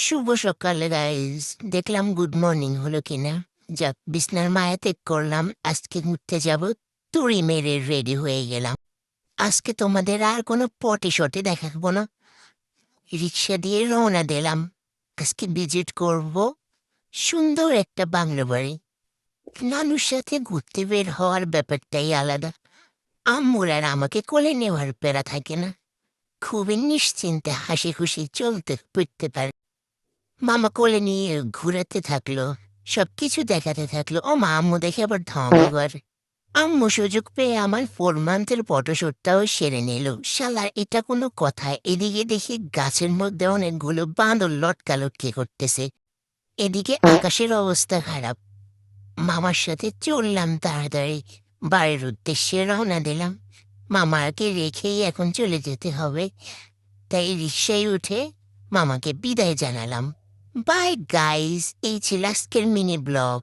শুভ সকাল গাইস। দেখলাম good morning হলো কিনা। যাক, বিছনার মায়া ত্যাগ করলাম, আজকে ঘুরতে যাব। তুড়ি মেরে রেডি হয়ে গেলাম। আজকে তোমাদের আর কোনো পটি শটে দেখাবো না। রিক্সা দিয়ে রওনা দিলাম। আজকে ভিজিট করব সুন্দর একটা বাংলো বাড়ি। নানুর সাথে ঘুরতে বের হওয়ার ব্যাপারটাই আলাদা। আম্মুর আর আমাকে কোলে নেওয়ার প্যারা থাকে না। খুবই নিশ্চিন্তে হাসি খুশি চলতে ফিরতে পারে। মামা কোলে নিয়ে ঘুরাতে থাকলো, সবকিছু দেখাতে থাকলো। ও মা, আম্মু দেখে আবার ধমা করে। আম্মু সুযোগ পেয়ে আমার 4 মান্থের ফটোশুটটাও সেরে নিল। শালার এটা কোনো কথা! এদিকে দেখি গাছের মধ্যে অনেকগুলো বাঁদর লটকালটকি করতেছে, এদিকে আকাশের অবস্থা খারাপ। মামার সাথে চললাম তাড়াতাড়ি, বাড়ির উদ্দেশ্যে রওনা দিলাম। মামাকে রেখেই এখন চলে যেতে হবে, তাই রিক্সায় উঠে মামাকে বিদায় জানালাম। বাই গাইস, এই ছিল আজকের মিনি ব্লগ।